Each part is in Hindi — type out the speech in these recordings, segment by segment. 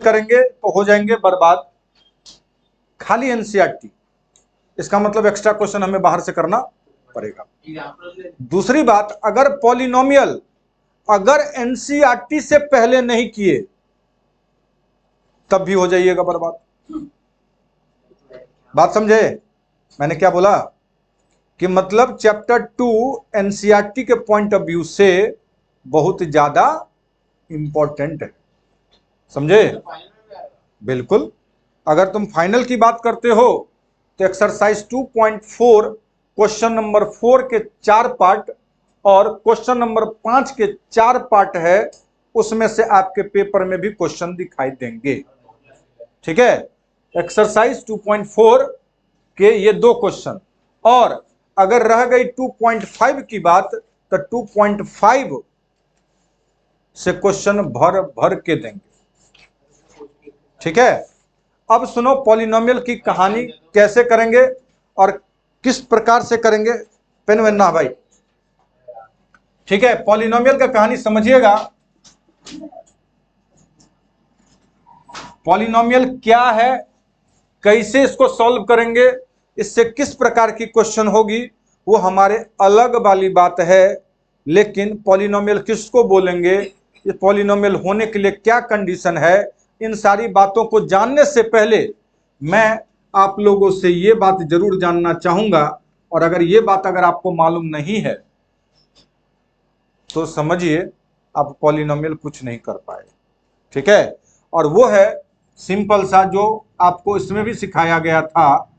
करेंगे तो हो जाएंगे बर्बाद। खाली एनसीईआरटी, इसका मतलब एक्स्ट्रा क्वेश्चन हमें बाहर से करना पड़ेगा। दूसरी बात, अगर पॉलिनोमियल अगर एनसीईआरटी से पहले नहीं किए तब भी हो जाइएगा बर्बाद। बात समझे मैंने क्या बोला? कि मतलब चैप्टर 2 एनसीईआरटी के पॉइंट ऑफ व्यू से बहुत ज्यादा इंपॉर्टेंट है, समझे? बिल्कुल। अगर तुम फाइनल की बात करते हो तो एक्सरसाइज 2.4 क्वेश्चन नंबर 4 के 4 पार्ट और क्वेश्चन नंबर 5 के 4 पार्ट है, उसमें से आपके पेपर में भी क्वेश्चन दिखाई देंगे। ठीक है, एक्सरसाइज 2.4 के ये 2 क्वेश्चन, और अगर रह गई 2.5 की बात तो 2.5 से क्वेश्चन भर भर के देंगे। ठीक है, अब सुनो पॉलिनोमियल की कहानी कैसे करेंगे और किस प्रकार से करेंगे। पेन वेन्ना भाई, ठीक है, पॉलिनोमियल का कहानी समझिएगा। पॉलिनोमियल क्या है, कैसे इसको सॉल्व करेंगे, इससे किस प्रकार की क्वेश्चन होगी, वो हमारे अलग वाली बात है। लेकिन पॉलिनोमियल किसको बोलेंगे, ये पॉलिनोमियल होने के लिए क्या कंडीशन है, इन सारी बातों को जानने से पहले मैं आप लोगों से ये बात जरूर जानना चाहूंगा, और अगर ये बात अगर आपको मालूम नहीं है तो समझिए आप पॉलिनोमियल कुछ नहीं कर पाए। ठीक है, और वो है सिंपल सा जो आपको इसमें भी सिखाया गया था,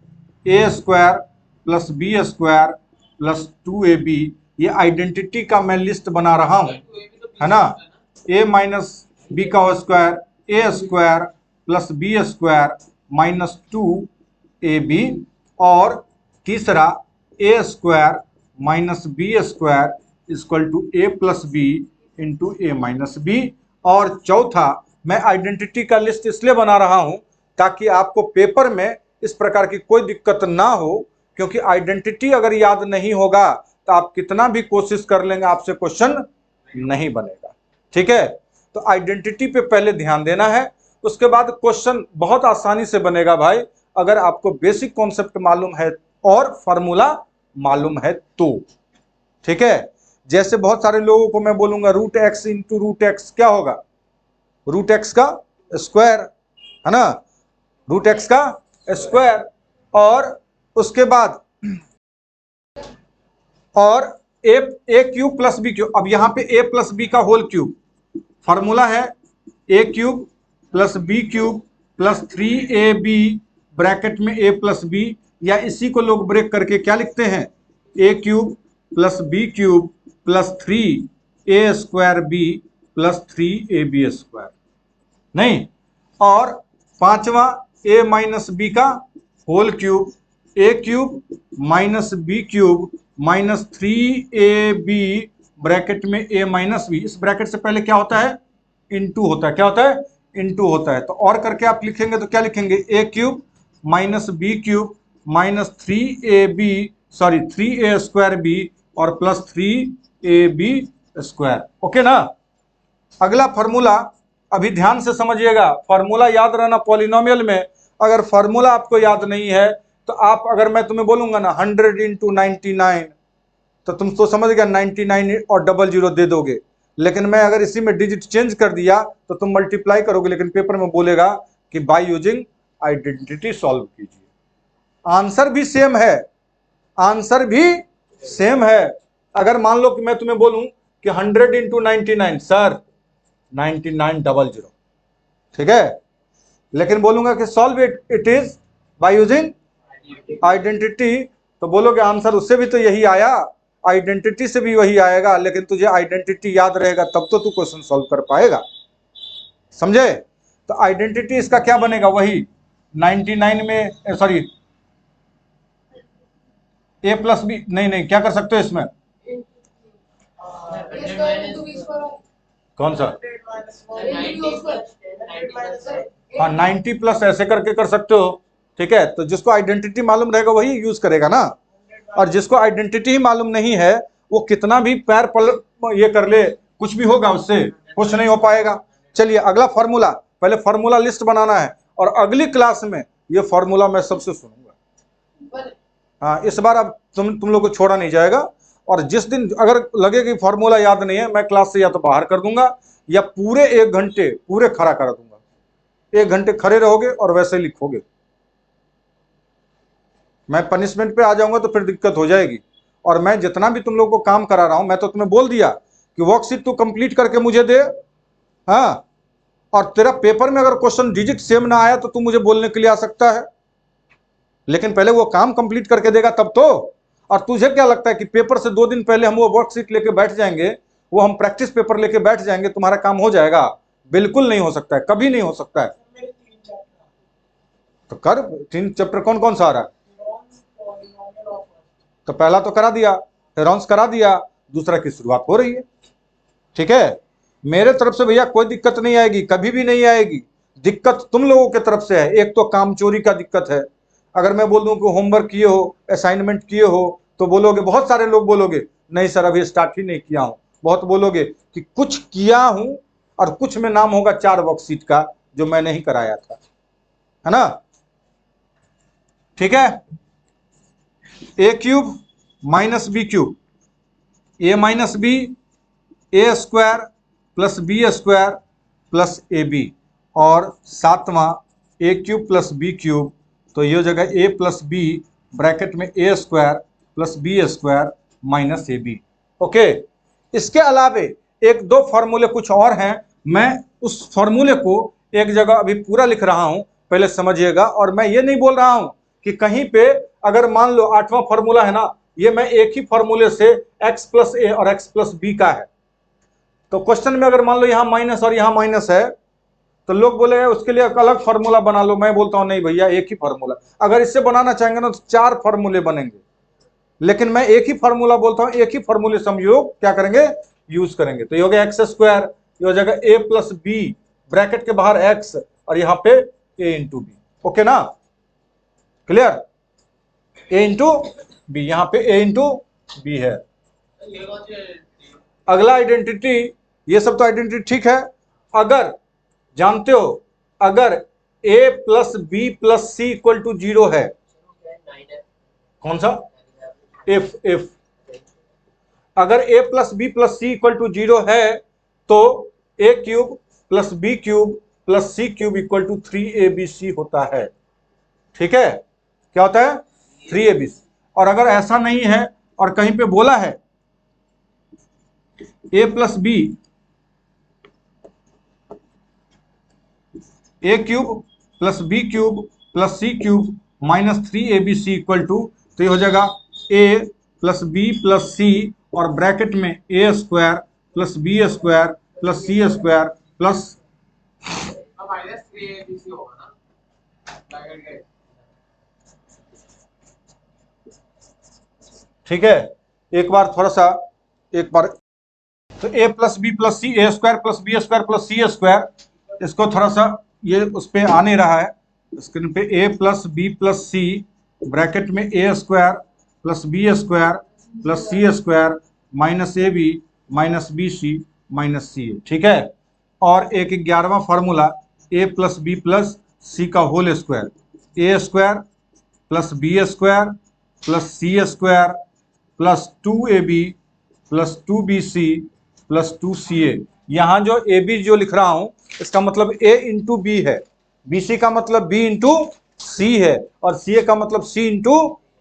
A square plus B square plus 2ab। ये आइडेंटिटी का मैं लिस्ट बना रहा हूं, है ना। ए माइनस बी का square, A square plus B square minus 2ab, और तीसरा A square minus B square equal to A plus B into A minus B. और चौथा, मैं आइडेंटिटी का लिस्ट इसलिए बना रहा हूं ताकि आपको पेपर में इस प्रकार की कोई दिक्कत ना हो, क्योंकि आइडेंटिटी अगर याद नहीं होगा तो आप कितना भी कोशिश कर लेंगे आपसे क्वेश्चन नहीं बनेगा। ठीक है, तो आइडेंटिटी पे पहले ध्यान देना है, उसके बाद क्वेश्चन बहुत आसानी से बनेगा भाई, अगर आपको बेसिक कॉन्सेप्ट मालूम है और फॉर्मूला मालूम है तो। ठीक है, जैसे बहुत सारे लोगों को मैं बोलूंगा root x into root x क्या होगा, रूट एक्स का स्क्वायर, है ना, रूट एक्स का स्क्वायर, और उसके बाद और A cube plus B cube. अब यहां पे ए प्लस बी का होल क्यूब, फॉर्मूला है A cube plus B cube plus 3ab bracket में ए प्लस बी, या इसी को लोग ब्रेक करके क्या लिखते हैं, A cube plus B cube plus 3a square B plus 3ab square. नहीं, और पांचवा ए माइनस बी का whole cube, A cube minus B cube minus 3ab bracket में ए माइनस बी। इस ब्रैकेट से पहले क्या होता है, इनटू होता है। क्या होता है, इनटू होता है। तो और करके आप लिखेंगे तो क्या लिखेंगे, A cube minus B cube minus 3a square B और प्लस 3ab स्क्वायर। ओके ना। अगला फॉर्मूला अभी ध्यान से समझिएगा, फॉर्मूला याद रहना पॉलिनोमियल में। अगर फॉर्मूला आपको याद नहीं है तो आप, अगर मैं तुम्हें बोलूंगा ना 100 इंटू 99, तो तुम तो समझ गया 99 और 00 दे दोगे, लेकिन मैं अगर इसी में डिजिट चेंज कर दिया तो तुम मल्टीप्लाई करोगे, लेकिन पेपर में बोलेगा कि बाय यूजिंग आइडेंटिटी सॉल्व कीजिए। आंसर भी सेम है, आंसर भी सेम है। अगर मान लो कि मैं तुम्हें बोलूं कि 100 इंटू 99 सर 9900, ठीक है, लेकिन बोलूंगा कि solve it is by using identity, तो बोलोगे आंसर उससे भी तो यही आया, आइडेंटिटी से भी वही आएगा, लेकिन तुझे आइडेंटिटी याद रहेगा तब तो तू क्वेश्चन सॉल्व कर पाएगा। समझे? तो आइडेंटिटी इसका क्या बनेगा, वही 99 में, सॉरी ए प्लस बी, नहीं क्या कर सकते हो इसमें, कौन सा, हाँ 90 प्लस ऐसे करके कर सकते हो। ठीक है, तो जिसको आइडेंटिटी मालूम रहेगा वही यूज करेगा ना, और जिसको आइडेंटिटी ही मालूम नहीं है वो कितना भी पैर पल ये कर ले, कुछ भी होगा उससे कुछ नहीं हो पाएगा। चलिए अगला फॉर्मूला, पहले फॉर्मूला लिस्ट बनाना है और अगली क्लास में ये फॉर्मूला मैं सबसे सुनूंगा। हाँ, इस बार अब तुम लोग को छोड़ा नहीं जाएगा। और जिस दिन अगर लगे कि फॉर्मूला याद नहीं है, मैं क्लास से या तो बाहर कर दूंगा या पूरे 1 घंटे पूरे खड़ा कर दूंगा। 1 घंटे खड़े रहोगे और वैसे लिखोगे। मैं पनिशमेंट पे आ जाऊंगा तो फिर दिक्कत हो जाएगी। और मैं जितना भी तुम लोग को काम करा रहा हूं, मैं तो तुम्हें बोल दिया कि वर्कशीट तू कंप्लीट करके मुझे दे। हाँ, और तेरा पेपर में अगर क्वेश्चन डिजिट सेम ना आया तो तू मुझे बोलने के लिए आ सकता है, लेकिन पहले वो काम कंप्लीट करके देगा तब तो। और तुझे क्या लगता है कि पेपर से 2 दिन पहले हम वो वर्कशीट लेके बैठ जाएंगे, वो हम प्रैक्टिस पेपर लेके बैठ जाएंगे, तुम्हारा काम हो जाएगा? बिल्कुल नहीं हो सकता है, कभी नहीं हो सकता है। तो कर 3 चैप्टर कौन कौन सा आ रहा है? तो पहला तो करा दिया, हेरॉन्स करा दिया, दूसरा की शुरुआत हो रही है। ठीक है, मेरे तरफ से भैया कोई दिक्कत नहीं आएगी, कभी भी नहीं आएगी। दिक्कत तुम लोगों के तरफ से है। एक तो काम चोरी का दिक्कत है। अगर मैं बोल दूं कि होमवर्क किए हो, असाइनमेंट किए हो, तो बोलोगे, बहुत सारे लोग बोलोगे नहीं सर अभी स्टार्ट ही नहीं किया हूं। बहुत बोलोगे कि कुछ किया हूं और कुछ में नाम होगा 4 वर्कशीट का जो मैं नहीं कराया था, है ना? ठीक है, A cube minus B cube, A minus B, A square plus B square plus A B, और 7वां A cube plus B cube. तो ये हो जाएगा ए प्लस बी ब्रैकेट में A square plus B square minus A B. Okay, इसके अलावे 1-2 फॉर्मूले कुछ और हैं। मैं उस फॉर्मूले को एक जगह अभी पूरा लिख रहा हूं, पहले समझिएगा। और मैं ये नहीं बोल रहा हूं कि कहीं पे अगर मान लो 8वां फॉर्मूला है ना, ये मैं एक ही फॉर्मूले से x प्लस ए और x प्लस बी का है। तो क्वेश्चन में अगर मान लो यहां माइनस और यहां माइनस है, तो लोग बोलेंगे उसके लिए एक अलग फॉर्मूला बना लो। मैं बोलता हूं नहीं भैया, एक ही फॉर्मूला। अगर इससे बनाना चाहेंगे ना तो 4 फॉर्मूले बनेंगे, लेकिन मैं एक ही फॉर्मूला बोलता हूं। एक ही फॉर्मूले से हम योग क्या करेंगे, यूज करेंगे। तो ये हो गया एक्स स्क्वायर, ये हो जाएगा ए प्लस बी ब्रैकेट के बाहर एक्स और यहां पे ए इंटू बी। ओके ना, क्लियर? ए इंटू बी, यहां पे ए इंटू बी है। अगला आइडेंटिटी, ये सब तो आइडेंटिटी ठीक है। अगर जानते हो, अगर a plus B plus c equal to 0 है, कौन सा? इफ अगर a plus B plus c equal to 0 है तो a cube plus B cube plus C cube equal to 3abc होता है। ठीक है, क्या होता है? 3abc। और अगर ऐसा नहीं है और कहीं पे बोला है a plus B A cube plus B cube plus C cube minus 3abc equal to, तो ये हो जाएगा a plus B plus C और ब्रैकेट में A square plus B square plus C square plus minus 3abc होगा ना। ठीक है, एक बार थोड़ा सा, एक बार तो a plus B plus c, a square plus B square plus C square, इसको थोड़ा सा ये उस पर आ नहीं रहा है स्क्रीन पे। A plus B plus C bracket में A square plus B square plus C square minus A B minus B C minus C A. ठीक है, और एक 11वां formula A plus B plus C का whole square, A square plus B square plus C square plus 2ab plus 2bc plus 2ca। यहाँ जो ए बी जो लिख रहा हूं इसका मतलब a इंटू बी है, bc का मतलब b इंटू सी है, और ca का मतलब c इंटू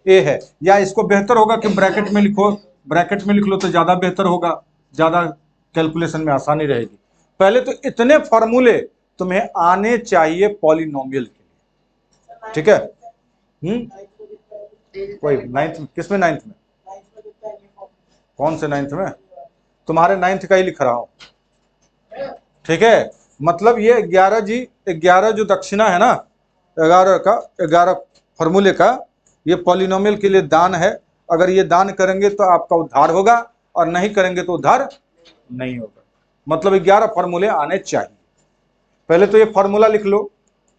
ए है। या इसको बेहतर होगा कि ब्रैकेट में लिखो, ब्रैकेट में लिख लो तो ज्यादा बेहतर होगा, ज्यादा कैलकुलेशन में आसानी रहेगी। पहले तो इतने फॉर्मूले तुम्हें आने चाहिए पॉलिनोमियल के लिए। ठीक है, वही 9th में, किसमें 9th में? कौन से 9th में? तुम्हारे 9th का ही लिख रहा हूं। ठीक है, मतलब ये 11 जो दक्षिणा है ना, 11 फॉर्मूले का, ये पॉलिनोमियल के लिए दान है। अगर ये दान करेंगे तो आपका उद्धार होगा और नहीं करेंगे तो उद्धार नहीं होगा। मतलब 11 फॉर्मूले आने चाहिए। पहले तो ये फॉर्मूला लिख लो,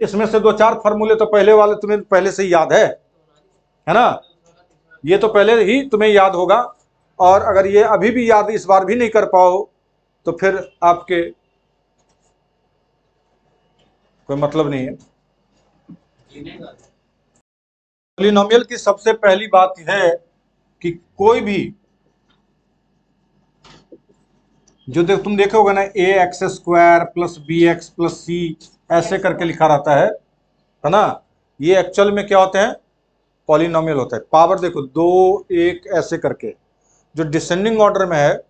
इसमें से 2-4 फॉर्मूले तो पहले वाले तुम्हें पहले से याद है ना? ये तो पहले ही तुम्हें याद होगा। और अगर ये अभी भी याद इस बार भी नहीं कर पाओ तो फिर आपके कोई मतलब नहीं है। पॉलिनोमियल की सबसे पहली बात है कि कोई भी जो तुम देखे होगा ना, A x square plus B X plus C ऐसे करके लिखा रहता है ना, ये एक्चुअल में क्या होते हैं, पॉलिनोमियल होता है। पावर देखो 2 1 ऐसे करके जो डिसेंडिंग ऑर्डर में है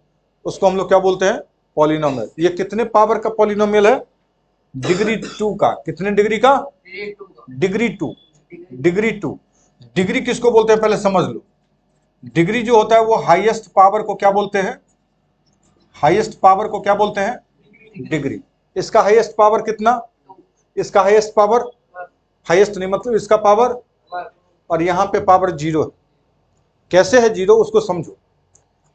उसको हम लोग क्या बोलते हैं, पॉलिनोमियल। ये कितने पावर का पॉलिनोमियल है, डिग्री 2 का। कितने डिग्री का, डिग्री 2। डिग्री 2 डिग्री किसको बोलते हैं पहले समझ लो। डिग्री जो होता है वो हाईएस्ट पावर को क्या बोलते हैं, हाईएस्ट पावर को क्या बोलते हैं, डिग्री। इसका हाईएस्ट पावर कितना, इसका हाईएस्ट पावर, हाईएस्ट नहीं मतलब इसका पावर, और यहां पे पावर 0 है। कैसे है 0 उसको समझो।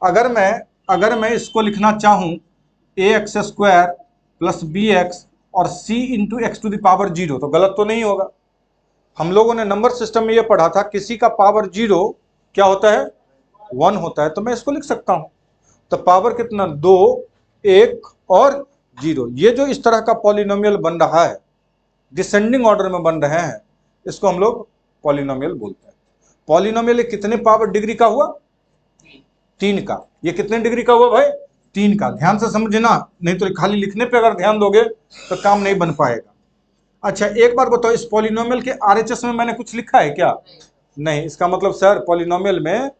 अगर मैं इसको लिखना चाहूं a x square plus B x और c into x to the power 0, तो गलत तो नहीं होगा। हम लोगों ने नंबर सिस्टम में ये पढ़ा था, किसी का पावर 0 क्या होता है, 1 होता है। तो मैं इसको लिख सकता हूं, तो पावर कितना, 2 1 और 0। ये जो इस तरह का पॉलिनोमियल बन रहा है, डिसेंडिंग ऑर्डर में बन रहे हैं, इसको हम लोग पॉलिनोमियल बोलते हैं। पॉलिनोमियल कितने पावर डिग्री का हुआ, 3 का। ये कितने डिग्री का हुआ भाई, 3 का। ध्यान से समझना, नहीं तो खाली लिखने पे अगर ध्यान दोगे तो काम नहीं बन पाएगा। अच्छा एक बार बताओ, इस पॉलिनोमियल के आरएचएस में मैंने कुछ लिखा है क्या, नहीं। इसका मतलब सर पॉलिनोमियल में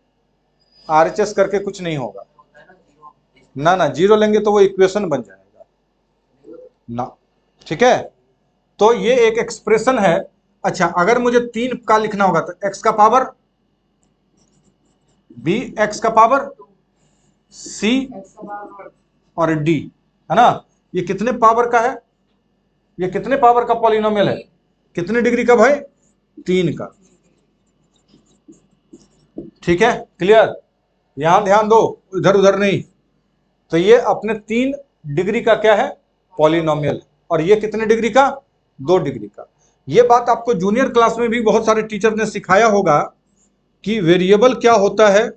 आरएचएस करके कुछ नहीं होगा ना, ना 0 लेंगे तो वो इक्वेशन बन जाएगा ना, ठीक है। तो ये एक एक्सप्रेशन है। अच्छा अगर मुझे 3 का लिखना होगा तो एक्स का पावर, बी एक्स का पावर, सी और डी, है ना। ये कितने पावर का है, ये कितने पावर का पॉलिनोमियल है, कितने डिग्री का भाई, 3 का। ठीक है, क्लियर। यहां ध्यान दो, इधर उधर नहीं। तो ये अपने 3 डिग्री का क्या है, पॉलिनोमियल। और ये कितने डिग्री का, 2 डिग्री का। ये बात आपको जूनियर क्लास में भी बहुत सारे टीचर ने सिखाया होगा कि वेरिएबल क्या होता है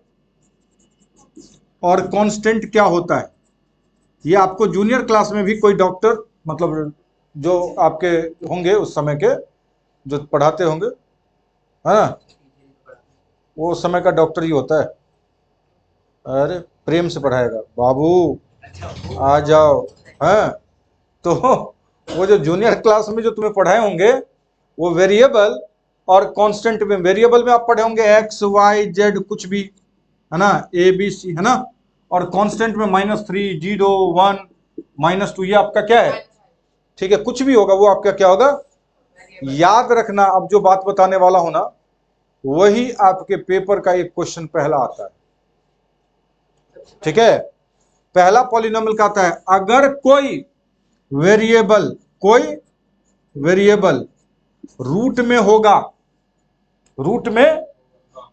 और कांस्टेंट क्या होता है। ये आपको जूनियर क्लास में भी कोई डॉक्टर, मतलब जो आपके होंगे उस समय के, जो पढ़ाते होंगे, है ना, वो उस समय का डॉक्टर ही होता है। अरे प्रेम से पढ़ाएगा, बाबू आ जाओ, है। तो वो जो जूनियर क्लास में जो तुम्हें पढ़ाए होंगे, वो वेरिएबल और कांस्टेंट में, वेरिएबल में आप पढ़े होंगे एक्स वाई जेड कुछ भी, है ना, ए बी सी, है ना। और कांस्टेंट में -3 0 1 -2, ये आपका क्या है, ठीक है। कुछ भी होगा वो आपका क्या होगा, याद रखना। अब जो बात बताने वाला हूं ना, वही आपके पेपर का एक क्वेश्चन पहला आता है, ठीक है। पहला पॉलिनोमियल का आता है, अगर कोई वेरिएबल, कोई वेरिएबल रूट में होगा, रूट में,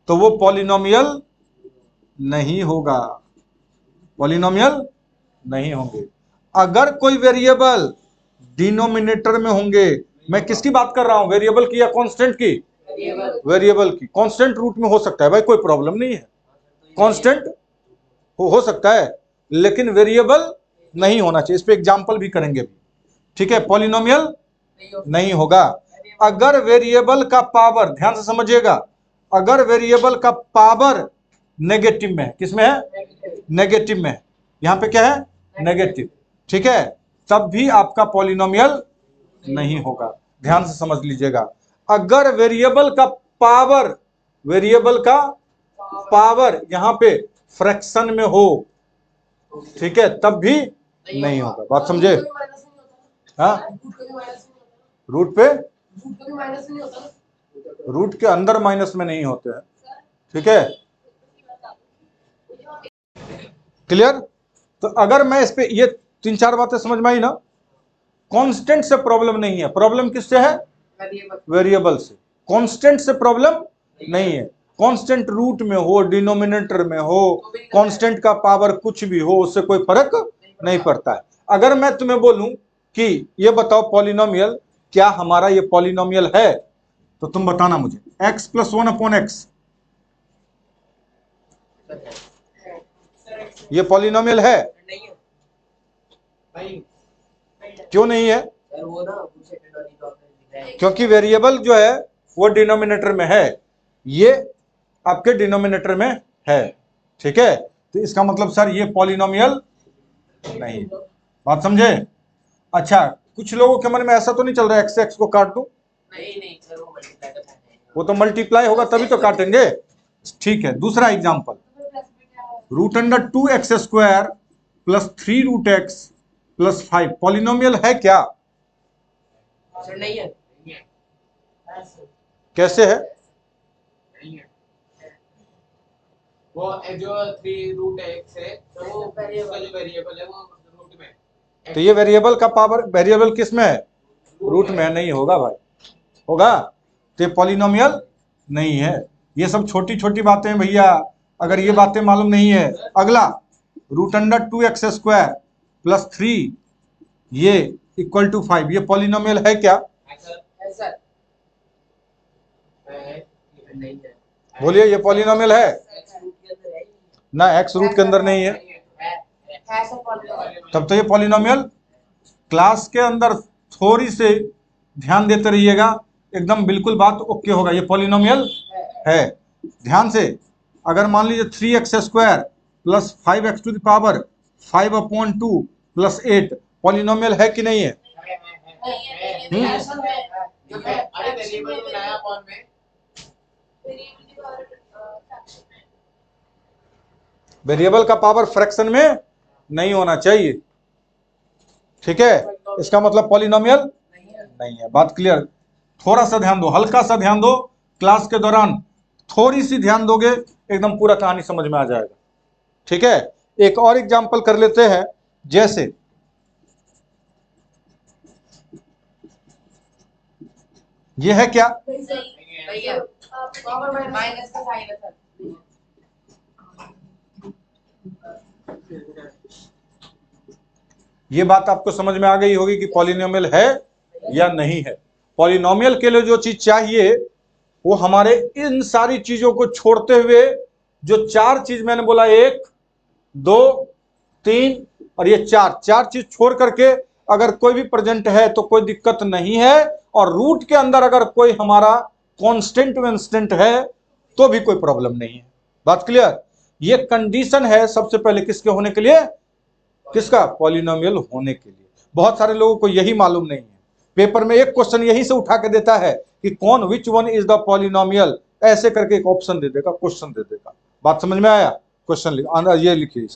तो वो पॉलिनोमियल नहीं होगा, पॉलिनोमियल नहीं होंगे। अगर कोई वेरिएबल डिनोमिनेटर में होंगे, मैं किसकी बात कर रहा हूं, वेरिएबल की या कांस्टेंट की, वेरिएबल की। कांस्टेंट रूट में हो सकता है भाई, कोई प्रॉब्लम नहीं है, कांस्टेंट हो सकता है, लेकिन वेरिएबल नहीं होना चाहिए। इस पे एग्जांपल भी करेंगे, ठीक है। पॉलिनोमियल नहीं होगा। अगर वेरिएबल का पावर, ध्यान से समझिएगा, अगर वेरिएबल का पावर नेगेटिव में है, किसमें है, नेगेटिव में है, यहां पे क्या है, नेगेटिव, ठीक है, तब भी आपका पॉलिनोमियल नहीं होगा। ध्यान से समझ लीजिएगा। अगर वेरिएबल का पावर, वेरिएबल का पावर यहां पे फ्रैक्शन में हो, ठीक है, तब भी नहीं होगा। बात समझे, हाँ। रूट पे, रूट के अंदर माइनस में नहीं होते हैं, ठीक है, क्लियर। तो अगर मैं इस पे, ये 3-4 बातें समझ में आई ना। कांस्टेंट से प्रॉब्लम नहीं है, प्रॉब्लम किससे है, वेरिएबल से। कांस्टेंट से प्रॉब्लम नहीं है। कांस्टेंट रूट में हो, डिनोमिनेटर में हो, कांस्टेंट का पावर कुछ भी हो, उससे कोई फर्क नहीं पड़ता है। अगर मैं तुम्हें बोलूं कि ये बताओ पॉलिनोमियल, क्या हमारा ये पॉलिनोमियल है, तो तुम बताना मुझे, x + 1/x, ये पॉलिनोमियल है, क्यों नहीं है, वो ना सेकंड वाली जो आपने लिखा है, क्योंकि वेरिएबल जो है वो डिनोमिनेटर में है, ये आपके डिनोमिनेटर में है। ठीक है, तो इसका मतलब सर ये पॉलिनोमियल नहीं। बात समझे? अच्छा, कुछ लोगों के मन में ऐसा तो नहीं चल रहा है एक्स से एक्स को काट दूं? नहीं सर, वो मल्टीप्लाई का है, वो तो मल्टीप्लाई होगा तभी तो काटेंगे। ठीक है, दूसरा example, root under 2x² plus 3√x plus 5 polynomial है क्या? सर नहीं है। कैसे है? नहीं है, वो जो 3√x है, तो वो उसका जो वेरिएबल है वो रूट में है। तो ये वेरिएबल का पावर, वेरिएबल किस में है? रूट में। नहीं होगा भाई, होगा? तो ये पॉलिनोमियल नहीं है। ये सब छोटी छोटी बातें हैं भैया, अगर ये बातें मालूम नहीं है। अगला, रूट अंडर 2x² प्लस 3 ये इक्वल टू 5, ये पॉलिनोमियल है क्या? है सर, नहीं है। बोलिए, ये पॉलिनोमियल है रूट के अंदर है ही ना? x रूट के अंदर नहीं है, है सर पॉलिनोमियल। तब तो ये पॉलिनोमियल। क्लास के अंदर थोड़ी से ध्यान देते रहिएगा, एकदम बिल्कुल बात ओके होगा। ये पॉलिनोमियल है। ध्यान से, अगर मान लीजिए 3x² plus 5x to the power 5/2 plus 8 polynomial है कि नहीं है? अरे वेरिएबल को नया फॉर्म में, वेरिएबल का पावर फ्रैक्शन में नहीं होना चाहिए। ठीक है, इसका मतलब पॉलिनोमियल नहीं है। बात क्लियर? थोड़ा सा ध्यान दो, हल्का सा ध्यान दो, क्लास के दौरान थोड़ी सी ध्यान दोगे एकदम पूरा कहानी समझ में आ जाएगा। ठीक है, एक और एग्जांपल कर लेते हैं। जैसे ये है क्या? माइनस का साइन है सर। ये बात आपको समझ में आ गई होगी कि पॉलिनोमियल है या नहीं है। पॉलिनोमियल के लिए जो चीज चाहिए वो हमारे इन सारी चीजों को छोड़ते हुए जो चार चीज मैंने बोला, 1 2 3 और ये चार चीज छोड़ करके अगर कोई भी प्रेजेंट है तो कोई दिक्कत नहीं है, और रूट के अंदर अगर कोई हमारा कांस्टेंट विंस्टेंट है तो भी कोई प्रॉब्लम नहीं है। बात क्लियर? ये कंडीशन है सबसे पहले किसके होने के लिए? किसका? पॉलिनोमियल होने के लिए। बहुत सारे लोगों को यही मालूम नहीं है। पेपर में एक क्वेश्चन यही से उठा के देता है कि कौन, which one is the polynomial, ऐसे करके एक ऑप्शन दे देगा, क्वेश्चन दे देगा। बात समझ में आया? क्वेश्चन ये लिखिए।